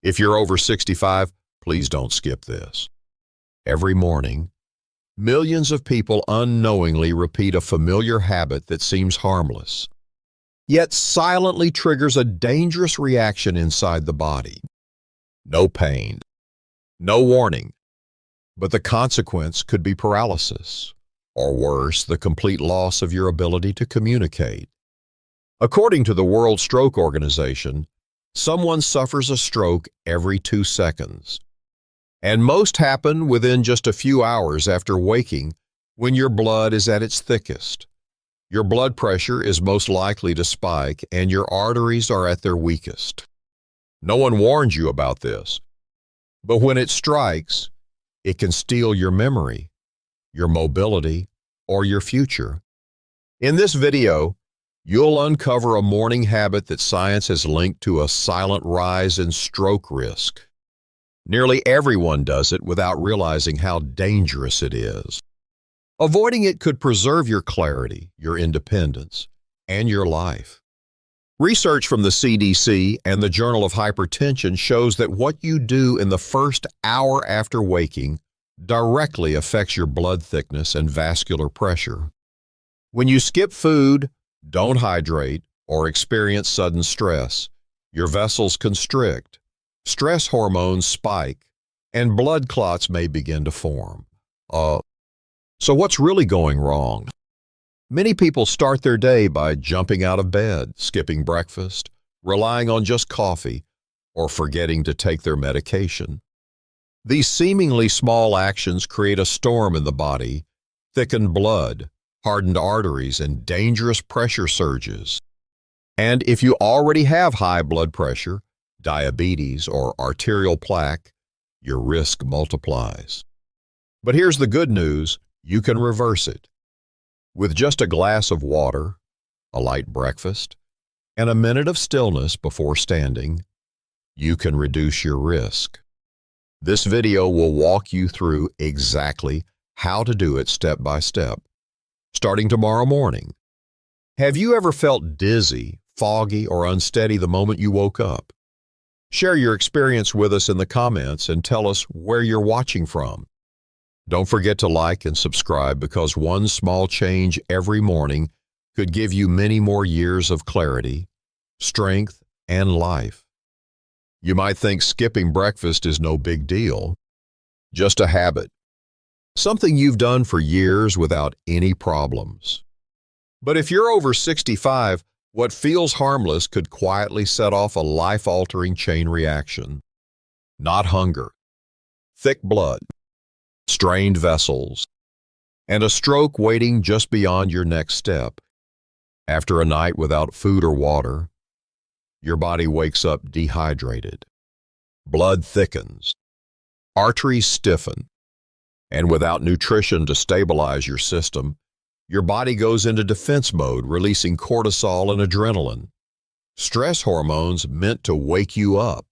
If you're over 65, please don't skip this. Every morning, millions of people unknowingly repeat a familiar habit that seems harmless, yet silently triggers a dangerous reaction inside the body. No pain, no warning, but the consequence could be paralysis, or worse, the complete loss of your ability to communicate. According to the World Stroke Organization, someone suffers a stroke every 2 seconds. And most happen within just a few hours after waking, when your blood is at its thickest. Your blood pressure is most likely to spike and your arteries are at their weakest. No one warned you about this, but when it strikes, it can steal your memory, your mobility, or your future. In this video, you'll uncover a morning habit that science has linked to a silent rise in stroke risk. Nearly everyone does it without realizing how dangerous it is. Avoiding it could preserve your clarity, your independence, and your life. Research from the CDC and the Journal of Hypertension shows that what you do in the first hour after waking directly affects your blood thickness and vascular pressure. When you skip food, don't hydrate, or experience sudden stress, your vessels constrict, stress hormones spike, and blood clots may begin to form. So what's really going wrong? Many people start their day by jumping out of bed, skipping breakfast, relying on just coffee, or forgetting to take their medication. These seemingly small actions create a storm in the body, thickened blood, hardened arteries, and dangerous pressure surges. And if you already have high blood pressure, diabetes, or arterial plaque, your risk multiplies. But here's the good news, you can reverse it. With just a glass of water, a light breakfast, and a minute of stillness before standing, you can reduce your risk. This video will walk you through exactly how to do it step by step, starting tomorrow morning. Have you ever felt dizzy, foggy, or unsteady the moment you woke up? Share your experience with us in the comments and tell us where you're watching from. Don't forget to like and subscribe because one small change every morning could give you many more years of clarity, strength, and life. You might think skipping breakfast is no big deal, just a habit, something you've done for years without any problems. But if you're over 65, what feels harmless could quietly set off a life-altering chain reaction. Not hunger, thick blood, strained vessels, and a stroke waiting just beyond your next step. After a night without food or water, your body wakes up dehydrated. Blood thickens, arteries stiffen, and without nutrition to stabilize your system, your body goes into defense mode, releasing cortisol and adrenaline, stress hormones meant to wake you up.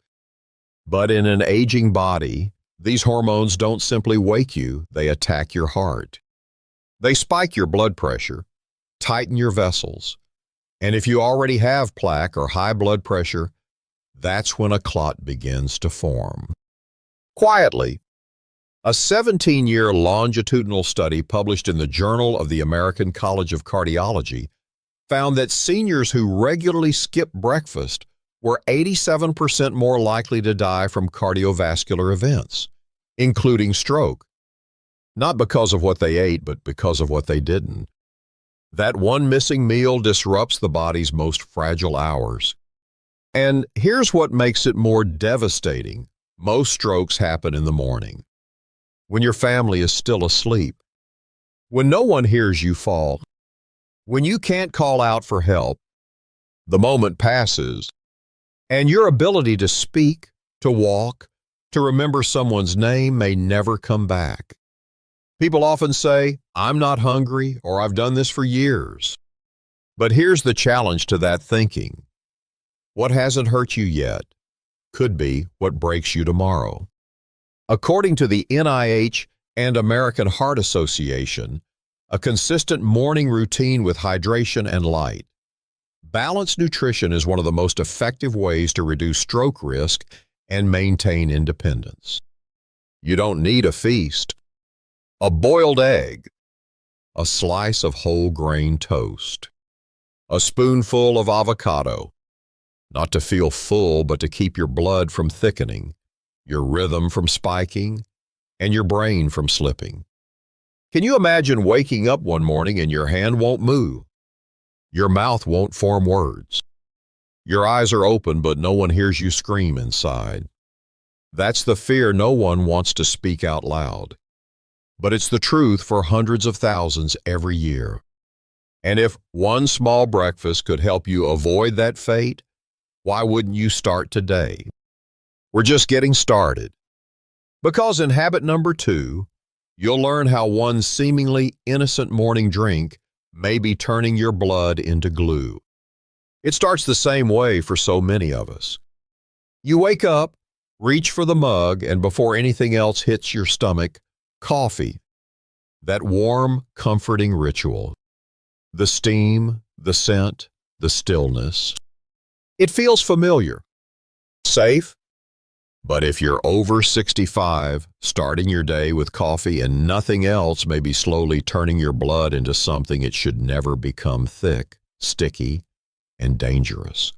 But in an aging body, these hormones don't simply wake you, they attack your heart. They spike your blood pressure, tighten your vessels, and if you already have plaque or high blood pressure, that's when a clot begins to form. Quietly, a 17-year longitudinal study published in the Journal of the American College of Cardiology found that seniors who regularly skip breakfast were 87% more likely to die from cardiovascular events, including stroke. Not because of what they ate, but because of what they didn't. That one missing meal disrupts the body's most fragile hours. And here's what makes it more devastating. Most strokes happen in the morning, when your family is still asleep, when no one hears you fall, when you can't call out for help. The moment passes, and your ability to speak, to walk, to remember someone's name may never come back. People often say, "I'm not hungry," or "I've done this for years." But here's the challenge to that thinking. What hasn't hurt you yet could be what breaks you tomorrow. According to the NIH and American Heart Association, a consistent morning routine with hydration and light. Balanced nutrition is one of the most effective ways to reduce stroke risk and maintain independence. You don't need a feast. A boiled egg, a slice of whole grain toast, a spoonful of avocado, not to feel full but to keep your blood from thickening, your rhythm from spiking, and your brain from slipping. Can you imagine waking up one morning and your hand won't move? Your mouth won't form words. Your eyes are open, but no one hears you scream inside. That's the fear no one wants to speak out loud. But it's the truth for hundreds of thousands every year. And if one small breakfast could help you avoid that fate, why wouldn't you start today? We're just getting started. Because in habit number 2, you'll learn how one seemingly innocent morning drink may be turning your blood into glue. It starts the same way for so many of us. You wake up, reach for the mug, and before anything else hits your stomach, coffee. That warm, comforting ritual. The steam, the scent, the stillness. It feels familiar. Safe? But if you're over 65, starting your day with coffee and nothing else may be slowly turning your blood into something it should never become: thick, sticky, and dangerous.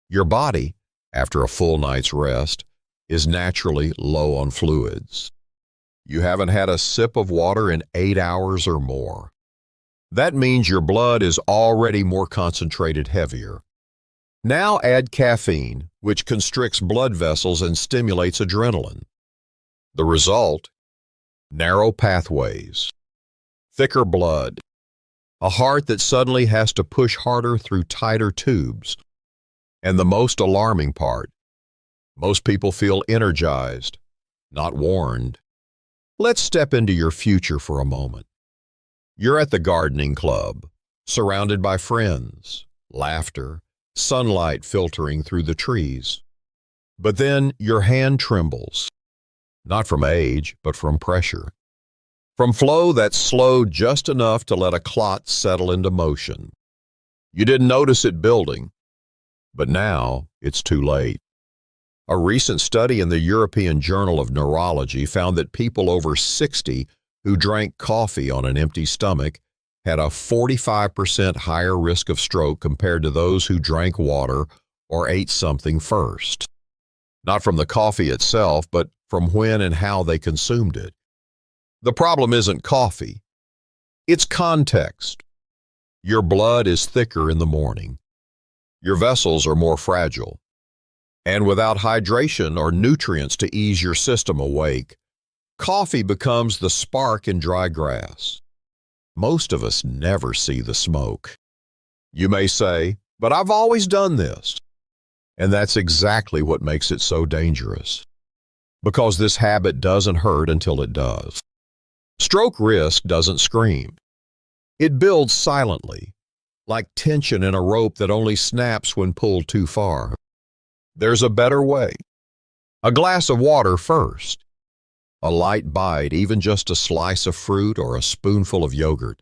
Your body, after a full night's rest, is naturally low on fluids. You haven't had a sip of water in 8 hours or more. That means your blood is already more concentrated, heavier. Now add caffeine, which constricts blood vessels and stimulates adrenaline. The result? Narrow pathways, thicker blood, a heart that suddenly has to push harder through tighter tubes. And the most alarming part, most people feel energized, not warned. Let's step into your future for a moment. You're at the gardening club, surrounded by friends, laughter, sunlight filtering through the trees. But then your hand trembles, not from age, but from pressure. From flow that's slowed just enough to let a clot settle into motion. You didn't notice it building, but now it's too late. A recent study in the European Journal of Neurology found that people over 60 who drank coffee on an empty stomach had a 45% higher risk of stroke compared to those who drank water or ate something first. Not from the coffee itself, but from when and how they consumed it. The problem isn't coffee. It's context. Your blood is thicker in the morning. Your vessels are more fragile. And without hydration or nutrients to ease your system awake, coffee becomes the spark in dry grass. Most of us never see the smoke. You may say, but I've always done this. And that's exactly what makes it so dangerous. Because this habit doesn't hurt until it does. Stroke risk doesn't scream. It builds silently, like tension in a rope that only snaps when pulled too far. There's a better way. A glass of water first. A light bite, even just a slice of fruit or a spoonful of yogurt.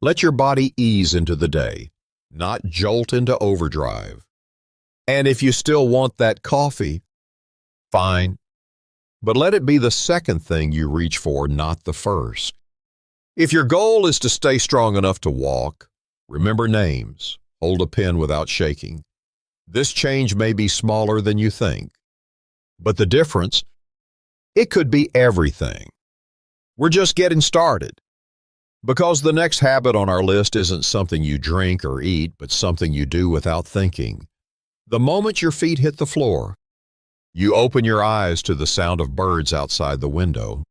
Let your body ease into the day, not jolt into overdrive. And if you still want that coffee, fine. But let it be the second thing you reach for, not the first. If your goal is to stay strong enough to walk, remember names, hold a pen without shaking. This change may be smaller than you think. But the difference, it could be everything. We're just getting started. Because the next habit on our list isn't something you drink or eat, but something you do without thinking. The moment your feet hit the floor, you open your eyes to the sound of birds outside the window.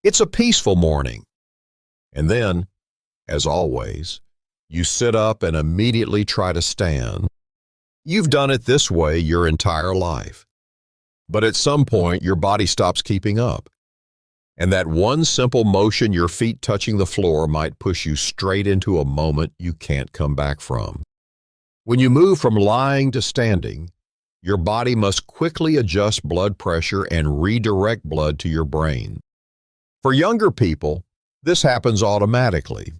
It's a peaceful morning. And then, as always, you sit up and immediately try to stand. You've done it this way your entire life. But at some point, your body stops keeping up. And that one simple motion, your feet touching the floor, might push you straight into a moment you can't come back from. When you move from lying to standing, your body must quickly adjust blood pressure and redirect blood to your brain. For younger people, this happens automatically.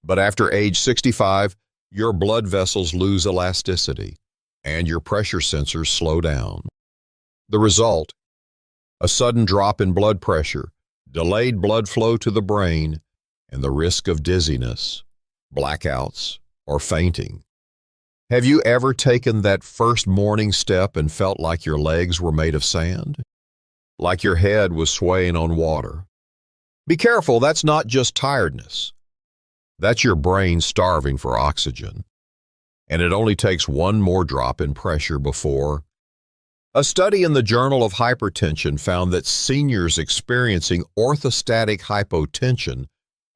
But after age 65, your blood vessels lose elasticity, and your pressure sensors slow down. The result: a sudden drop in blood pressure, delayed blood flow to the brain, and the risk of dizziness, blackouts, or fainting. Have you ever taken that first morning step and felt like your legs were made of sand? Like your head was swaying on water? Be careful, that's not just tiredness. That's your brain starving for oxygen. And it only takes one more drop in pressure before. A study in the Journal of Hypertension found that seniors experiencing orthostatic hypotension,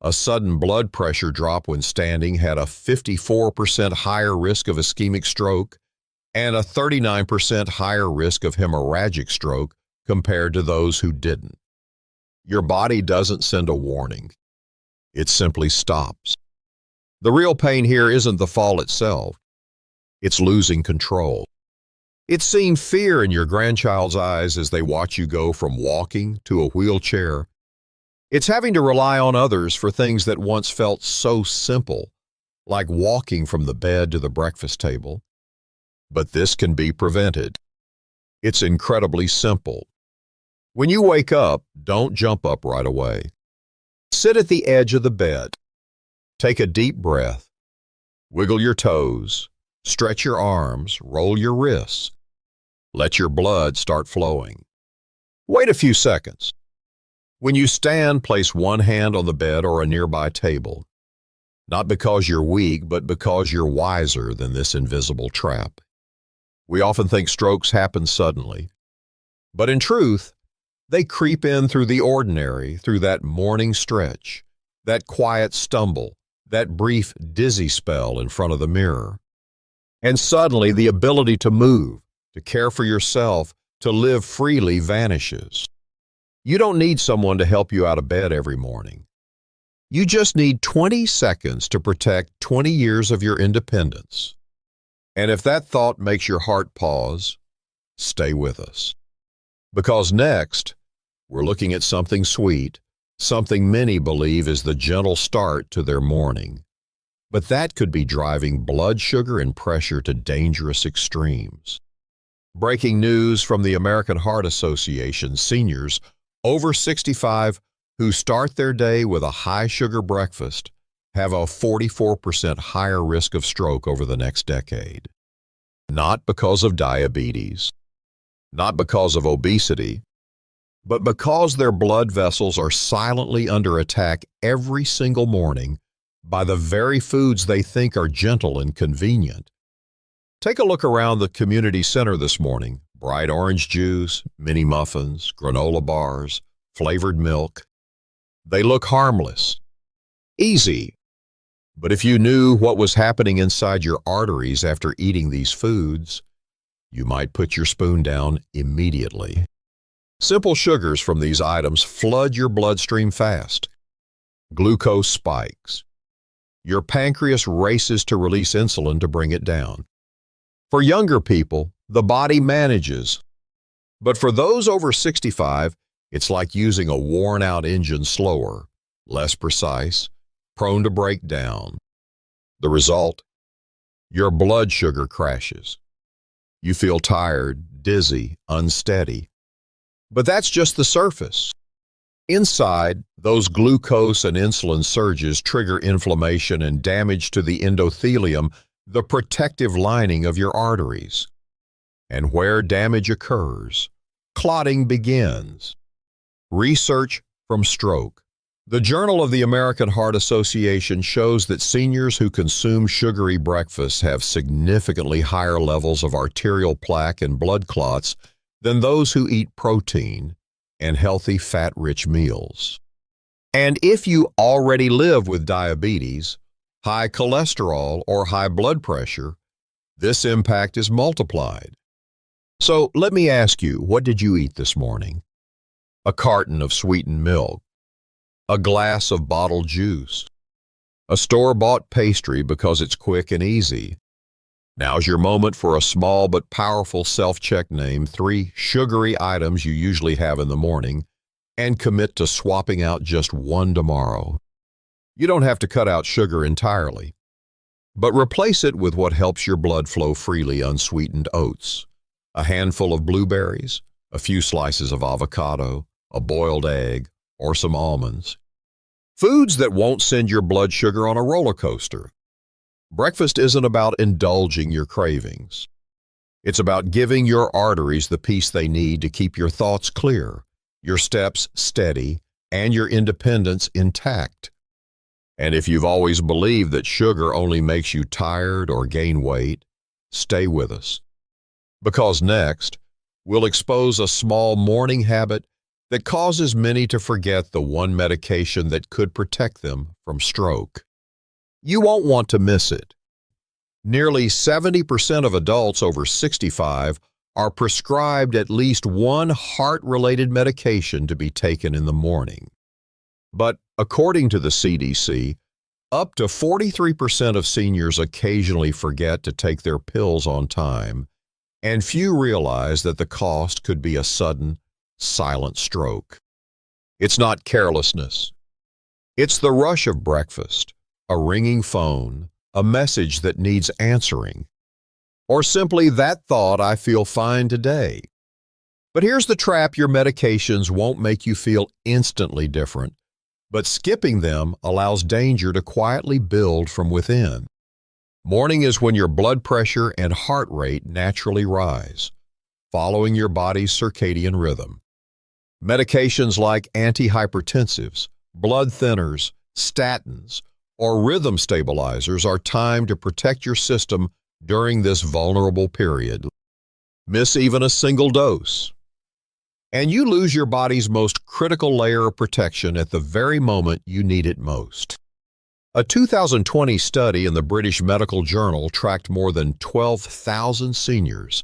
a sudden blood pressure drop when standing, had a 54% higher risk of ischemic stroke and a 39% higher risk of hemorrhagic stroke compared to those who didn't. Your body doesn't send a warning. It simply stops. The real pain here isn't the fall itself. It's losing control. It's seeing fear in your grandchild's eyes as they watch you go from walking to a wheelchair. It's having to rely on others for things that once felt so simple, like walking from the bed to the breakfast table. But this can be prevented. It's incredibly simple. When you wake up, don't jump up right away. Sit at the edge of the bed. Take a deep breath. Wiggle your toes. Stretch your arms. Roll your wrists. Let your blood start flowing. Wait a few seconds. When you stand, place one hand on the bed or a nearby table. Not because you're weak, but because you're wiser than this invisible trap. We often think strokes happen suddenly. But in truth, they creep in through the ordinary, through that morning stretch, that quiet stumble, that brief dizzy spell in front of the mirror. And suddenly the ability to move, to care for yourself, to live freely vanishes. You don't need someone to help you out of bed every morning. You just need 20 seconds to protect 20 years of your independence. And if that thought makes your heart pause, stay with us. Because next, we're looking at something sweet, something many believe is the gentle start to their morning. But that could be driving blood sugar and pressure to dangerous extremes. Breaking news from the American Heart Association: seniors over 65 who start their day with a high-sugar breakfast have a 44% higher risk of stroke over the next decade. Not because of diabetes, not because of obesity, but because their blood vessels are silently under attack every single morning by the very foods they think are gentle and convenient. Take a look around the community center this morning. Bright orange juice, mini muffins, granola bars, flavored milk. They look harmless, easy. But if you knew what was happening inside your arteries after eating these foods, you might put your spoon down immediately. Simple sugars from these items flood your bloodstream fast. Glucose spikes. Your pancreas races to release insulin to bring it down. For younger people, the body manages. But for those over 65, it's like using a worn-out engine, slower, less precise, prone to break down. The result? Your blood sugar crashes. You feel tired, dizzy, unsteady. But that's just the surface. Inside, those glucose and insulin surges trigger inflammation and damage to the endothelium, the protective lining of your arteries. And where damage occurs, clotting begins. Research from stroke. The Journal of the American Heart Association shows that seniors who consume sugary breakfasts have significantly higher levels of arterial plaque and blood clots than those who eat protein and healthy fat-rich meals. And if you already live with diabetes, high cholesterol, or high blood pressure, this impact is multiplied. So let me ask you, what did you eat this morning? A carton of sweetened milk, a glass of bottled juice, a store-bought pastry because it's quick and easy. Now's your moment for a small but powerful self-check. Name 3 sugary items you usually have in the morning and commit to swapping out just one tomorrow. You don't have to cut out sugar entirely, but replace it with what helps your blood flow freely: unsweetened oats, a handful of blueberries, a few slices of avocado, a boiled egg, or some almonds. Foods that won't send your blood sugar on a roller coaster. Breakfast isn't about indulging your cravings. It's about giving your arteries the peace they need to keep your thoughts clear, your steps steady, and your independence intact. And if you've always believed that sugar only makes you tired or gain weight, stay with us. Because next, we'll expose a small morning habit that causes many to forget the one medication that could protect them from stroke. You won't want to miss it. Nearly 70% of adults over 65 are prescribed at least one heart-related medication to be taken in the morning. But according to the CDC, up to 43% of seniors occasionally forget to take their pills on time, and few realize that the cost could be a sudden, silent stroke. It's not carelessness. It's the rush of breakfast, a ringing phone, a message that needs answering, or simply that thought, "I feel fine today." But here's the trap: your medications won't make you feel instantly different, but skipping them allows danger to quietly build from within. Morning is when your blood pressure and heart rate naturally rise, following your body's circadian rhythm. Medications like antihypertensives, blood thinners, statins, or rhythm stabilizers are timed to protect your system during this vulnerable period. Miss even a single dose, and you lose your body's most critical layer of protection at the very moment you need it most. A 2020 study in the British Medical Journal tracked more than 12,000 seniors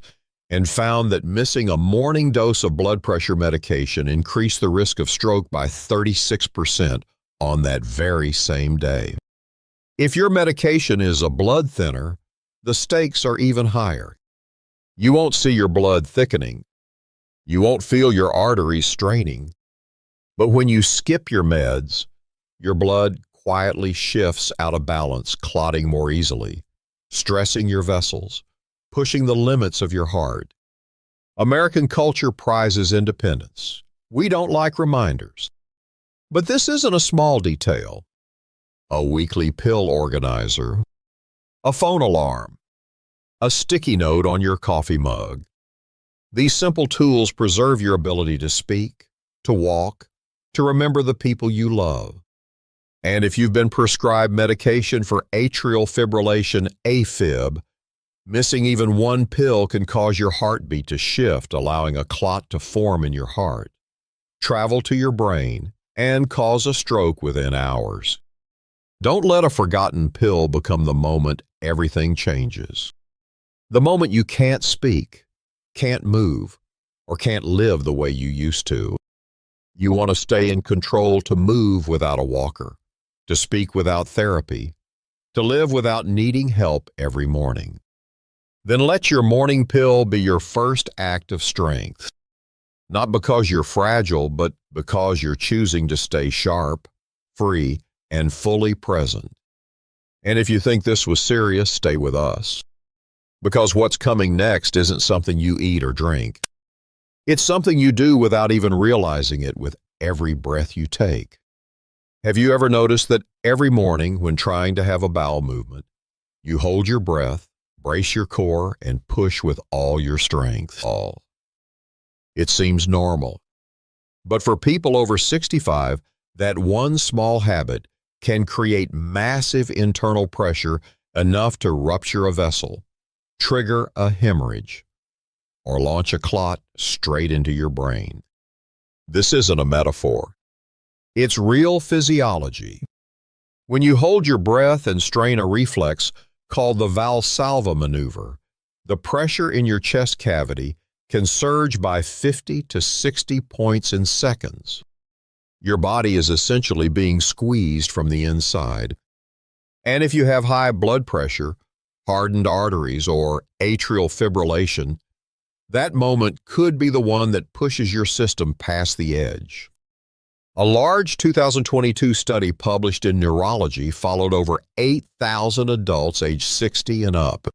and found that missing a morning dose of blood pressure medication increased the risk of stroke by 36% on that very same day. If your medication is a blood thinner, the stakes are even higher. You won't see your blood thickening. You won't feel your arteries straining. But when you skip your meds, your blood quietly shifts out of balance, clotting more easily, stressing your vessels, pushing the limits of your heart. American culture prizes independence. We don't like reminders. But this isn't a small detail. A weekly pill organizer, a phone alarm, a sticky note on your coffee mug. These simple tools preserve your ability to speak, to walk, to remember the people you love. And if you've been prescribed medication for atrial fibrillation AFib, missing even one pill can cause your heartbeat to shift, allowing a clot to form in your heart, travel to your brain, and cause a stroke within hours. Don't let a forgotten pill become the moment everything changes. The moment you can't speak, can't move, or can't live the way you used to. You want to stay in control, to move without a walker, to speak without therapy, to live without needing help every morning. Then let your morning pill be your first act of strength. Not because you're fragile, but because you're choosing to stay sharp, free, and fully present. And if you think this was serious, stay with us. Because what's coming next isn't something you eat or drink. It's something you do without even realizing it with every breath you take. Have you ever noticed that every morning when trying to have a bowel movement, you hold your breath, brace your core, and push with all your strength? It seems normal. But for people over 65, that one small habit can create massive internal pressure enough to rupture a vessel, trigger a hemorrhage, or launch a clot straight into your brain. This isn't a metaphor. It's real physiology. When you hold your breath and strain a reflex called the Valsalva maneuver, the pressure in your chest cavity can surge by 50 to 60 points in seconds. Your body is essentially being squeezed from the inside. And if you have high blood pressure, hardened arteries, or atrial fibrillation, that moment could be the one that pushes your system past the edge. A large 2022 study published in Neurology followed over 8,000 adults aged 60 and up.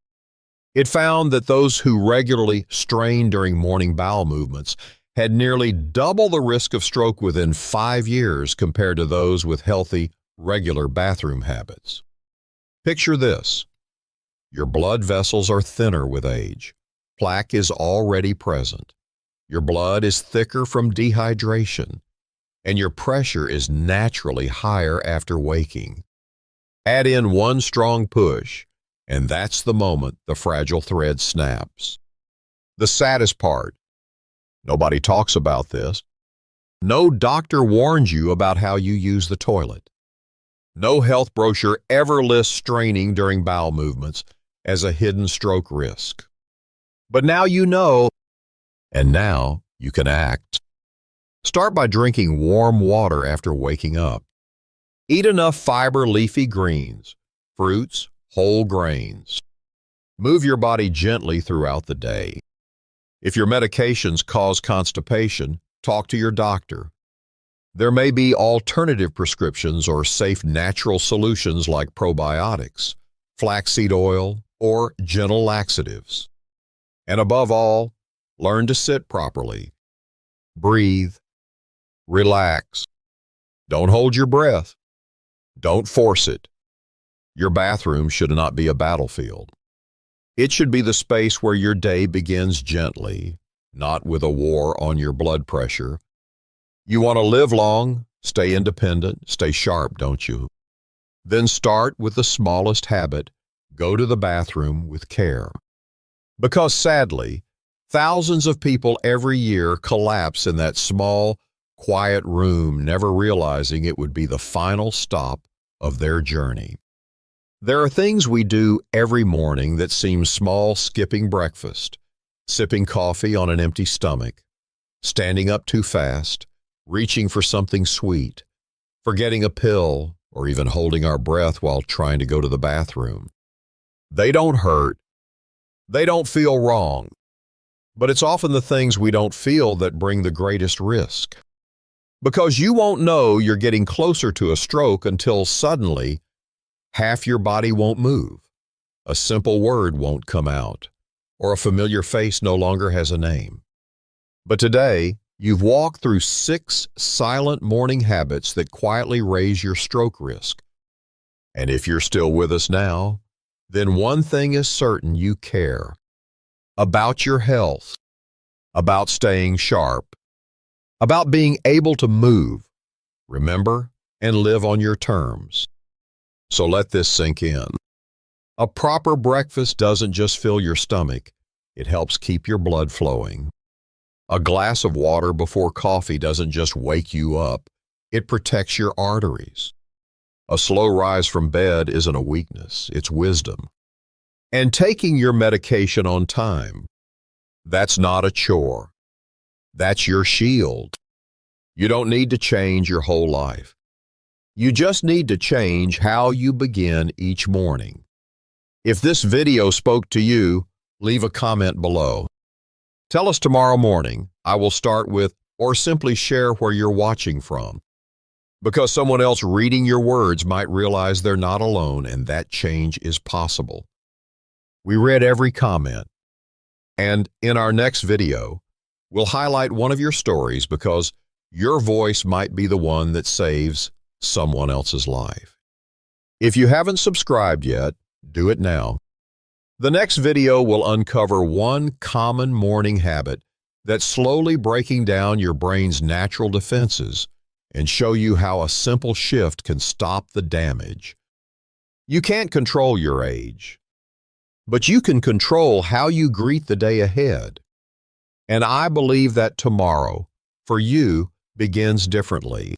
It found that those who regularly strain during morning bowel movements had nearly double the risk of stroke within 5 years compared to those with healthy, regular bathroom habits. Picture this. Your blood vessels are thinner with age. Plaque is already present. Your blood is thicker from dehydration, and your pressure is naturally higher after waking. Add in one strong push, and that's the moment the fragile thread snaps. The saddest part, nobody talks about this. No doctor warns you about how you use the toilet. No health brochure ever lists straining during bowel movements as a hidden stroke risk. But now you know, and now you can act. Start by drinking warm water after waking up. Eat enough fiber leafy greens, fruits, whole grains. Move your body gently throughout the day. If your medications cause constipation, talk to your doctor. There may be alternative prescriptions or safe natural solutions like probiotics, flaxseed oil, or gentle laxatives. And above all, learn to sit properly. Breathe. Relax. Don't hold your breath. Don't force it. Your bathroom should not be a battlefield. It should be the space where your day begins gently, not with a war on your blood pressure. You want to live long, stay independent, stay sharp, don't you? Then start with the smallest habit. Go to the bathroom with care. Because sadly, thousands of people every year collapse in that small, quiet room, never realizing it would be the final stop of their journey. There are things we do every morning that seem small, skipping breakfast, sipping coffee on an empty stomach, standing up too fast, reaching for something sweet, forgetting a pill, or even holding our breath while trying to go to the bathroom. They don't hurt. They don't feel wrong. But it's often the things we don't feel that bring the greatest risk. Because you won't know you're getting closer to a stroke until suddenly half your body won't move, a simple word won't come out, or a familiar face no longer has a name. But today, you've walked through 6 silent morning habits that quietly raise your stroke risk. And if you're still with us now, then one thing is certain: you care about your health, about staying sharp, about being able to move, remember, and live on your terms. So let this sink in. A proper breakfast doesn't just fill your stomach, it helps keep your blood flowing. A glass of water before coffee doesn't just wake you up, it protects your arteries. A slow rise from bed isn't a weakness, it's wisdom. And taking your medication on time, that's not a chore. That's your shield. You don't need to change your whole life. You just need to change how you begin each morning. If this video spoke to you, leave a comment below. Tell us tomorrow morning. I will start with, or simply share where you're watching from. Because someone else reading your words might realize they're not alone and that change is possible. We read every comment. And in our next video, we'll highlight one of your stories because your voice might be the one that saves someone else's life. If you haven't subscribed yet, do it now. The next video will uncover one common morning habit that's slowly breaking down your brain's natural defenses and show you how a simple shift can stop the damage. You can't control your age, but you can control how you greet the day ahead. And I believe that tomorrow, for you, begins differently.